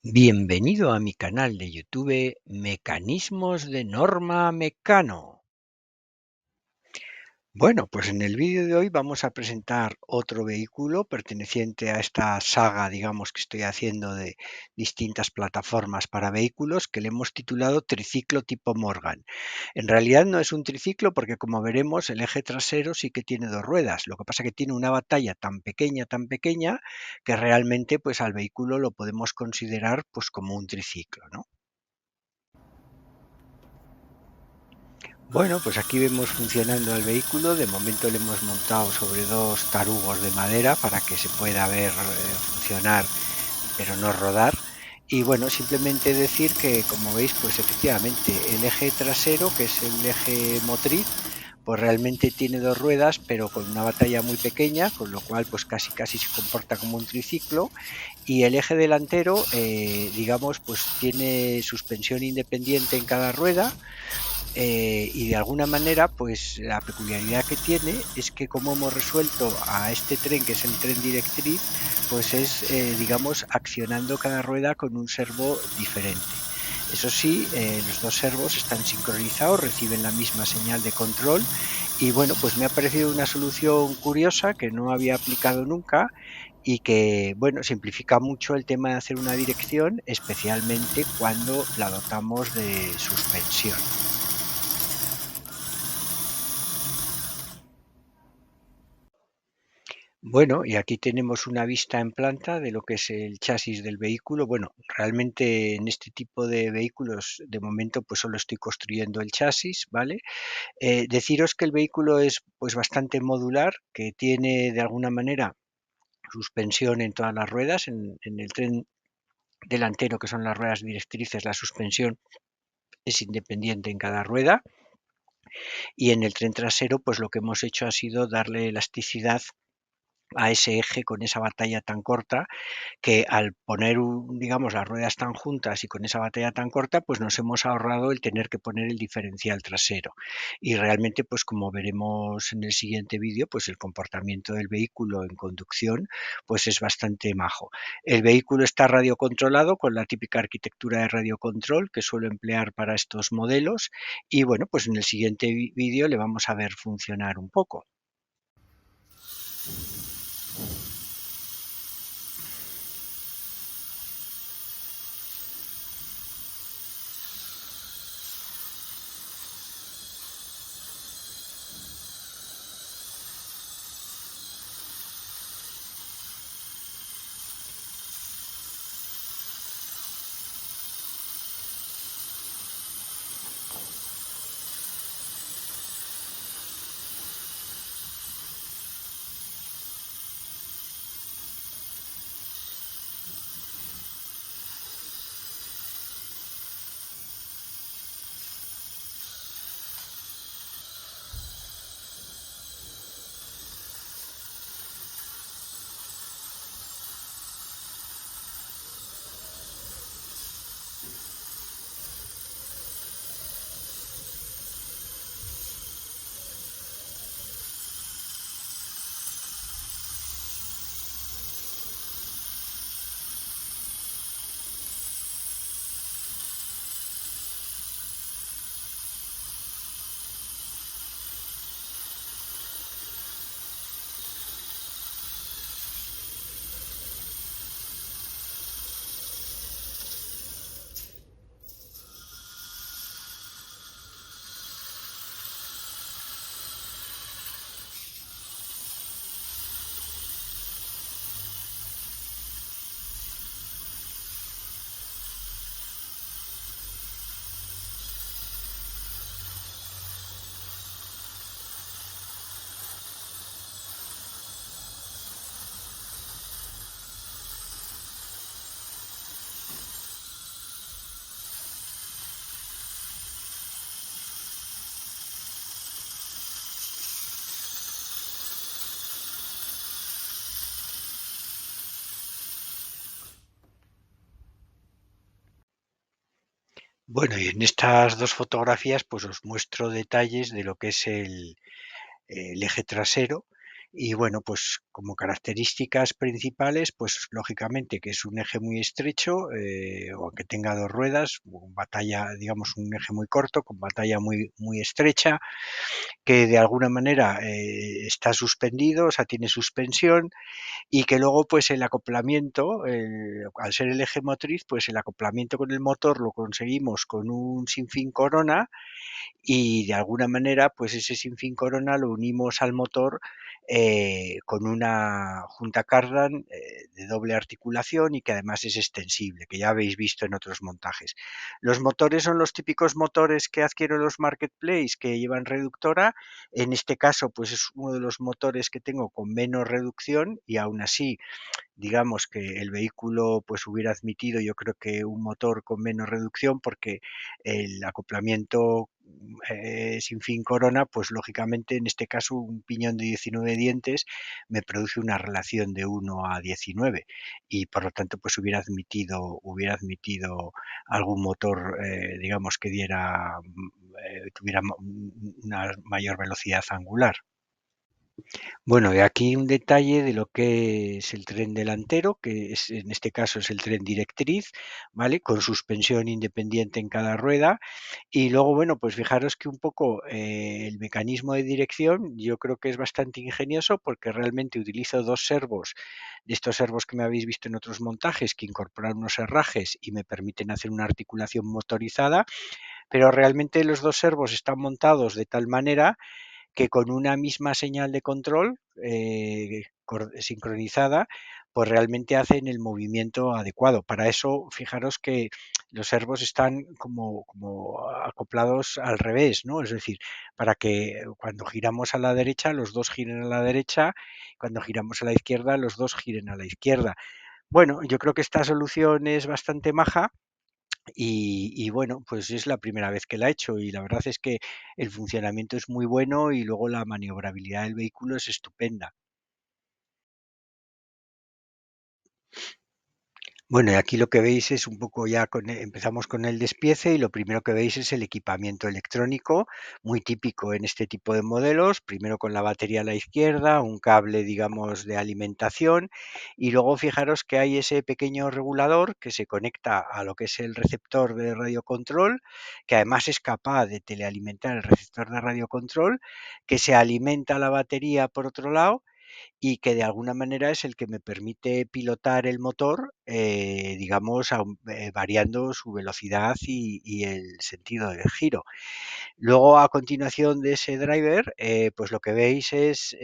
Bienvenido a mi canal de YouTube Mecanismos de Norma Mecano. Bueno, pues en el vídeo de hoy vamos a presentar otro vehículo perteneciente a esta saga, digamos, que estoy haciendo de distintas plataformas para vehículos que le hemos titulado Triciclo tipo Morgan. En realidad no es un triciclo porque, como veremos, el eje trasero sí que tiene dos ruedas. Lo que pasa es que tiene una batalla tan pequeña, que realmente pues al vehículo lo podemos considerar pues como un triciclo, ¿no? Bueno, pues aquí vemos funcionando el vehículo. De momento le hemos montado sobre dos tarugos de madera para que se pueda ver funcionar, pero no rodar. Y bueno, simplemente decir que, como veis, pues efectivamente el eje trasero, que es el eje motriz, pues realmente tiene dos ruedas, pero con una batalla muy pequeña, con lo cual pues casi se comporta como un triciclo. Y el eje delantero, digamos, pues tiene suspensión independiente en cada rueda, y de alguna manera, pues la peculiaridad que tiene es que, como hemos resuelto a este tren, que es el tren directriz, pues es, digamos, accionando cada rueda con un servo diferente. Eso sí, los dos servos están sincronizados, reciben la misma señal de control y bueno, pues me ha parecido una solución curiosa que no había aplicado nunca y que, bueno, simplifica mucho el tema de hacer una dirección, especialmente cuando la dotamos de suspensión. Bueno, y aquí tenemos una vista en planta de lo que es el chasis del vehículo. Bueno, realmente en este tipo de vehículos, de momento, pues solo estoy construyendo el chasis, ¿vale? Deciros que el vehículo es pues bastante modular, que tiene de alguna manera suspensión en todas las ruedas. En el tren delantero, que son las ruedas directrices, la suspensión es independiente en cada rueda. Y en el tren trasero, pues lo que hemos hecho ha sido darle elasticidad a ese eje con esa batalla tan corta, que al poner digamos, las ruedas tan juntas y con esa batalla tan corta, pues nos hemos ahorrado el tener que poner el diferencial trasero. Y realmente, pues como veremos en el siguiente vídeo, pues el comportamiento del vehículo en conducción pues es bastante majo. El vehículo está radiocontrolado con la típica arquitectura de radiocontrol que suelo emplear para estos modelos y bueno, pues en el siguiente vídeo le vamos a ver funcionar un poco. Bueno, y en estas dos fotografías pues os muestro detalles de lo que es el eje trasero Y bueno, pues como características principales, pues lógicamente que es un eje muy estrecho, o que tenga dos ruedas, con batalla, digamos, un eje muy corto, con batalla muy estrecha, que de alguna manera está suspendido, o sea, tiene suspensión, y que luego pues el acoplamiento, al ser el eje motriz, pues el acoplamiento con el motor lo conseguimos con un sinfín corona, y de alguna manera, pues ese sinfín corona lo unimos al motor con una junta cardan de doble articulación y que además es extensible, que ya habéis visto en otros montajes. Los motores son los típicos motores que adquiero en los marketplace que llevan reductora. En este caso, pues es uno de los motores que tengo con menos reducción y aún así digamos que el vehículo pues hubiera admitido yo creo que un motor con menos reducción porque el acoplamiento sin fin corona pues lógicamente en este caso un piñón de 19 dientes me produce una relación de 1 a 19 y por lo tanto pues hubiera admitido algún motor digamos que tuviera una mayor velocidad angular. Bueno, y aquí un detalle de lo que es el tren delantero, que es, en este caso es el tren directriz, ¿vale? Con suspensión independiente en cada rueda. Y luego, bueno, pues fijaros que un poco el mecanismo de dirección yo creo que es bastante ingenioso porque realmente utilizo dos servos, de estos servos que me habéis visto en otros montajes, que incorporan unos herrajes y me permiten hacer una articulación motorizada, pero realmente los dos servos están montados de tal manera que con una misma señal de control sincronizada, pues realmente hacen el movimiento adecuado. Para eso, fijaros que los servos están como acoplados al revés, ¿no? Es decir, para que cuando giramos a la derecha, los dos giren a la derecha, cuando giramos a la izquierda, los dos giren a la izquierda. Bueno, yo creo que esta solución es bastante maja y bueno, pues es la primera vez que la he hecho y la verdad es que el funcionamiento es muy bueno y luego la maniobrabilidad del vehículo es estupenda. Bueno, y aquí lo que veis es un poco ya empezamos con el despiece y lo primero que veis es el equipamiento electrónico, muy típico en este tipo de modelos, primero con la batería a la izquierda, un cable, digamos, de alimentación y luego fijaros que hay ese pequeño regulador que se conecta a lo que es el receptor de radiocontrol, que además es capaz de telealimentar el receptor de radiocontrol, que se alimenta la batería por otro lado y que de alguna manera es el que me permite pilotar el motor, digamos, variando su velocidad y el sentido del giro. Luego, a continuación de ese driver, pues lo que veis es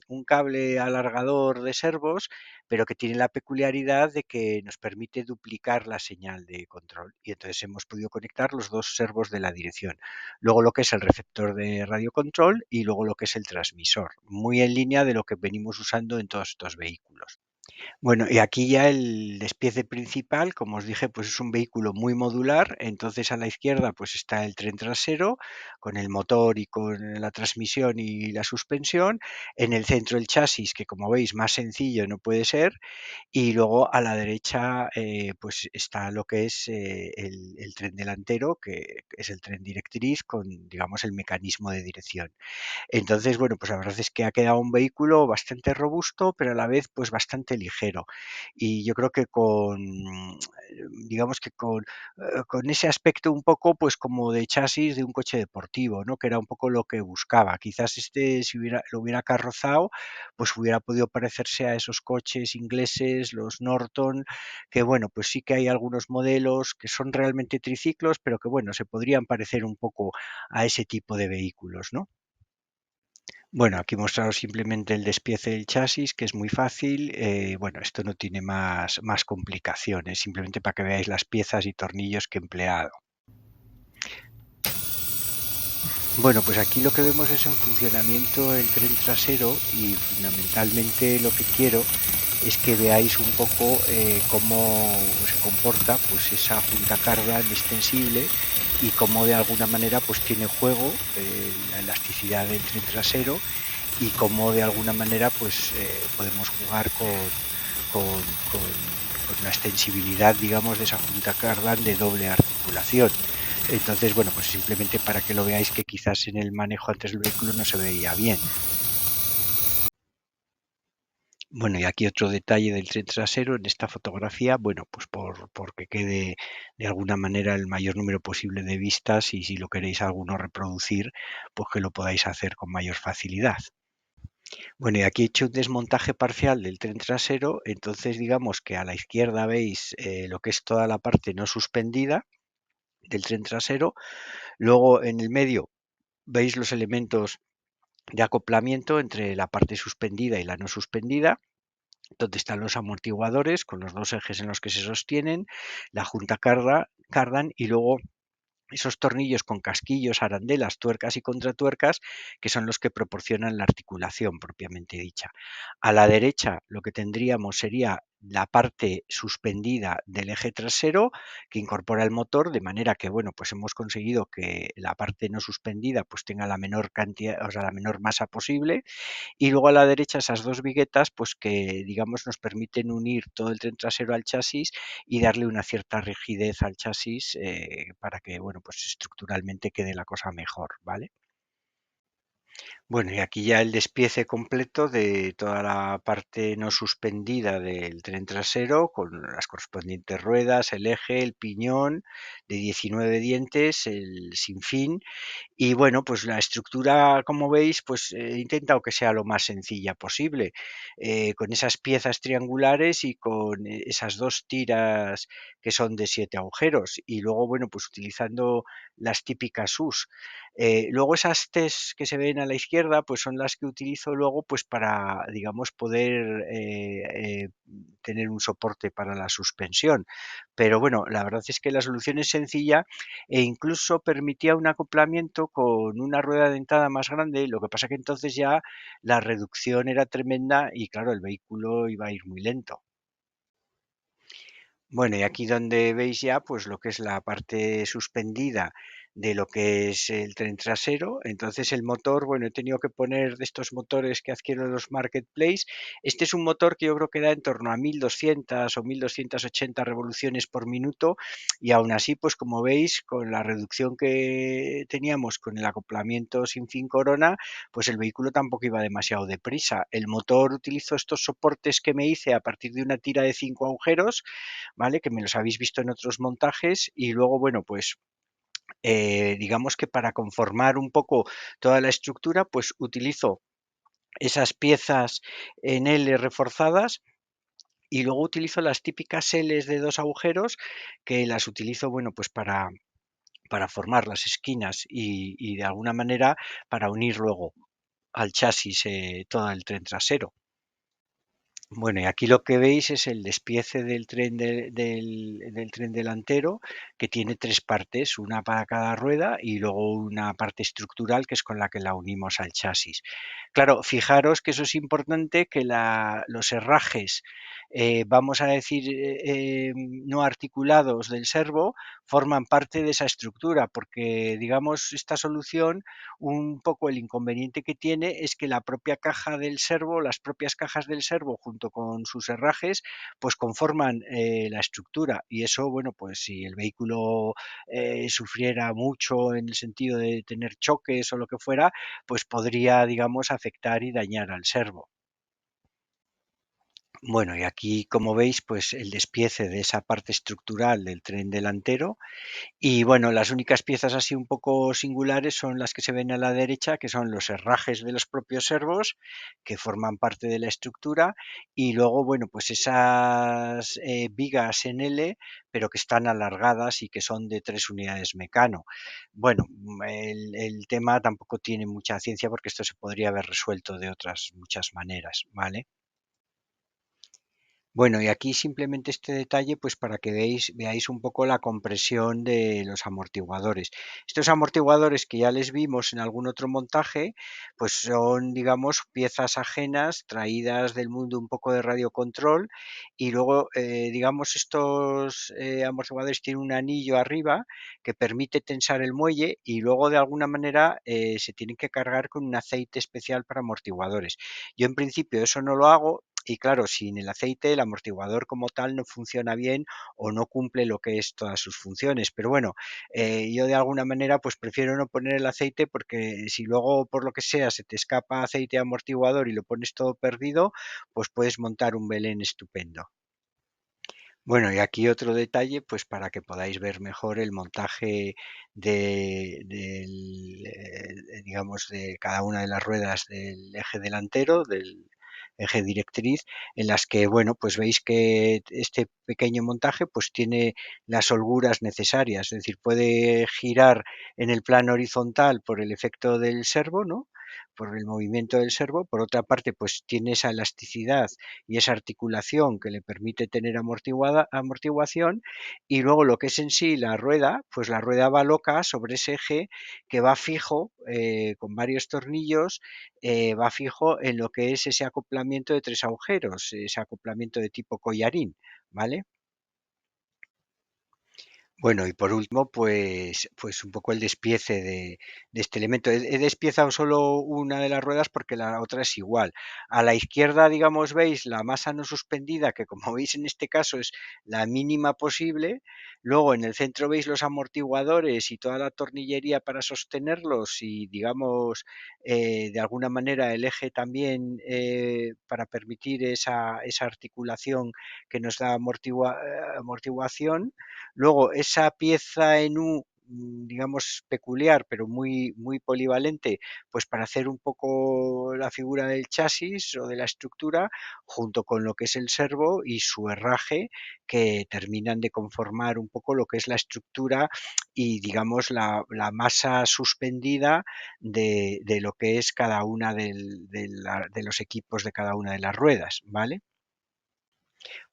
un cable alargador de servos, pero que tiene la peculiaridad de que nos permite duplicar la señal de control. Y entonces hemos podido conectar los dos servos de la dirección. Luego lo que es el receptor de radio control y luego lo que es el transmisor. Muy en línea de lo que venimos usando en todos estos vehículos. Bueno, y aquí ya el despiece principal, como os dije, pues es un vehículo muy modular. Entonces a la izquierda pues está el tren trasero con el motor y con la transmisión y la suspensión. En el centro el chasis, que como veis más sencillo no puede ser. Y luego a la derecha pues está lo que es el tren delantero, que es el tren directriz con, digamos, el mecanismo de dirección. Entonces, bueno, pues la verdad es que ha quedado un vehículo bastante robusto, pero a la vez, pues bastante ligero. Y yo creo que digamos que con ese aspecto un poco, pues como de chasis de un coche deportivo, ¿no? Que era un poco lo que buscaba. Quizás si lo hubiera carrozado, pues hubiera podido parecerse a esos coches ingleses, los Norton, que bueno, pues sí que hay algunos modelos que son realmente triciclos, pero que bueno, se podrían parecer un poco a ese tipo de vehículos, ¿no? Bueno, aquí he mostrado simplemente el despiece del chasis, que es muy fácil. Bueno, esto no tiene más complicaciones, simplemente para que veáis las piezas y tornillos que he empleado. Bueno, pues aquí lo que vemos es en funcionamiento el tren trasero y fundamentalmente lo que quiero es que veáis un poco cómo se comporta pues esa junta cardan extensible y cómo de alguna manera pues tiene juego la elasticidad del tren trasero y cómo de alguna manera pues podemos jugar con, con la extensibilidad digamos de esa junta cardan de doble articulación. Entonces, bueno, pues simplemente para que lo veáis que quizás en el manejo antes del vehículo no se veía bien. Bueno, y aquí otro detalle del tren trasero en esta fotografía, bueno, pues porque quede de alguna manera el mayor número posible de vistas y si lo queréis alguno reproducir, pues que lo podáis hacer con mayor facilidad. Bueno, y aquí he hecho un desmontaje parcial del tren trasero, entonces digamos que a la izquierda veis lo que es toda la parte no suspendida del tren trasero, luego en el medio veis los elementos de acoplamiento entre la parte suspendida y la no suspendida, donde están los amortiguadores con los dos ejes en los que se sostienen, la junta cardan y luego esos tornillos con casquillos, arandelas, tuercas y contratuercas, que son los que proporcionan la articulación propiamente dicha. A la derecha lo que tendríamos sería la parte suspendida del eje trasero que incorpora el motor, de manera que bueno, pues hemos conseguido que la parte no suspendida pues tenga la menor cantidad, o sea, la menor masa posible, y luego a la derecha esas dos viguetas, pues que digamos nos permiten unir todo el tren trasero al chasis y darle una cierta rigidez al chasis para que, bueno, pues estructuralmente quede la cosa mejor, ¿vale? Bueno, y aquí ya el despiece completo de toda la parte no suspendida del tren trasero, con las correspondientes ruedas, el eje, el piñón de 19 dientes, el sinfín. Y bueno, pues la estructura, como veis, pues he intentado que sea lo más sencilla posible, con esas piezas triangulares y con esas dos tiras que son de 7 agujeros. Y luego, bueno, pues utilizando las típicas US. Luego esas Ts que se ven a la izquierda, pues son las que utilizo luego pues para, digamos, poder tener un soporte para la suspensión. Pero bueno, la verdad es que la solución es sencilla e incluso permitía un acoplamiento con una rueda dentada más grande, lo que pasa que entonces ya la reducción era tremenda y claro, el vehículo iba a ir muy lento. Bueno, y aquí donde veis ya, pues lo que es la parte suspendida de lo que es el tren trasero. Entonces el motor, bueno, he tenido que poner de estos motores que adquiero en los marketplace. Este es un motor que yo creo que da en torno a 1200 o 1280 revoluciones por minuto y aún así, pues como veis, con la reducción que teníamos con el acoplamiento sin fin corona, pues el vehículo tampoco iba demasiado deprisa. El motor utilizó estos soportes que me hice a partir de una tira de 5 agujeros, ¿vale? Que me los habéis visto en otros montajes y luego, bueno, pues digamos que para conformar un poco toda la estructura, pues utilizo esas piezas en L reforzadas y luego utilizo las típicas Ls de dos agujeros que las utilizo, bueno, pues para formar las esquinas y de alguna manera para unir luego al chasis todo el tren trasero. Bueno, y aquí lo que veis es el despiece del tren del tren delantero, que tiene tres partes, una para cada rueda y luego una parte estructural que es con la que la unimos al chasis. Claro, fijaros que eso es importante, que los herrajes, vamos a decir, no articulados del servo, forman parte de esa estructura, porque digamos esta solución, un poco el inconveniente que tiene es que la propia caja del servo, las propias cajas del servo junto con sus herrajes, pues conforman la estructura y eso, bueno, pues si el vehículo sufriera mucho en el sentido de tener choques o lo que fuera, pues podría, digamos, afectar y dañar al servo. Bueno, y aquí, como veis, pues el despiece de esa parte estructural del tren delantero. Y bueno, las únicas piezas así un poco singulares son las que se ven a la derecha, que son los herrajes de los propios servos, que forman parte de la estructura, y luego, bueno, pues esas vigas en L, pero que están alargadas y que son de 3 unidades mecano. Bueno, el tema tampoco tiene mucha ciencia porque esto se podría haber resuelto de otras muchas maneras, ¿vale? Bueno, y aquí simplemente este detalle, pues para que veáis un poco la compresión de los amortiguadores. Estos amortiguadores que ya les vimos en algún otro montaje, pues son, digamos, piezas ajenas traídas del mundo un poco de radiocontrol y luego, digamos, estos amortiguadores tienen un anillo arriba que permite tensar el muelle y luego de alguna manera se tienen que cargar con un aceite especial para amortiguadores. Yo en principio eso no lo hago, y claro, sin el aceite el amortiguador como tal no funciona bien o no cumple lo que es todas sus funciones. Pero bueno, yo de alguna manera pues prefiero no poner el aceite porque si luego por lo que sea se te escapa aceite amortiguador y lo pones todo perdido, pues puedes montar un Belén estupendo. Bueno, y aquí otro detalle, pues para que podáis ver mejor el montaje digamos, de cada una de las ruedas del eje delantero, del eje directriz, en las que, bueno, pues veis que este pequeño montaje pues tiene las holguras necesarias, es decir, puede girar en el plano horizontal por el efecto del servo, ¿no? Por el movimiento del servo. Por otra parte, pues tiene esa elasticidad y esa articulación que le permite tener amortiguación, y luego lo que es en sí la rueda, pues la rueda va loca sobre ese eje que va fijo con varios tornillos, va fijo en lo que es ese acoplamiento de tres agujeros, ese acoplamiento de tipo collarín, ¿vale? Bueno, y por último, pues un poco el despiece de este elemento. He despiezado solo una de las ruedas porque la otra es igual. A la izquierda, digamos, veis la masa no suspendida, que como veis en este caso es la mínima posible. Luego en el centro veis los amortiguadores y toda la tornillería para sostenerlos y, digamos, de alguna manera el eje también para permitir esa articulación que nos da amortiguación. Luego, esa pieza en U, digamos, peculiar, pero muy polivalente, pues para hacer un poco la figura del chasis o de la estructura, junto con lo que es el servo y su herraje, que terminan de conformar un poco lo que es la estructura y, digamos, la masa suspendida de lo que es cada una de los equipos de cada una de las ruedas, ¿vale?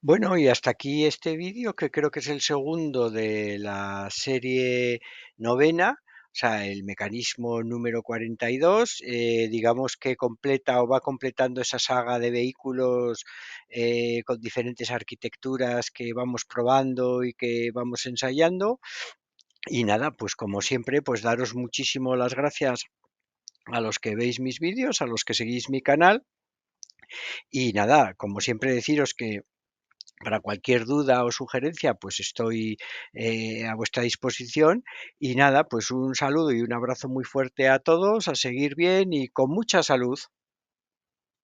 Bueno, y hasta aquí este vídeo, que creo que es el segundo de la serie novena, o sea, el mecanismo número 42, digamos que completa o va completando esa saga de vehículos con diferentes arquitecturas que vamos probando y que vamos ensayando. Y nada, pues como siempre, pues daros muchísimo las gracias a los que veis mis vídeos, a los que seguís mi canal. Y nada, como siempre deciros que para cualquier duda o sugerencia, pues estoy a vuestra disposición. Y nada, pues un saludo y un abrazo muy fuerte a todos, a seguir bien y con mucha salud.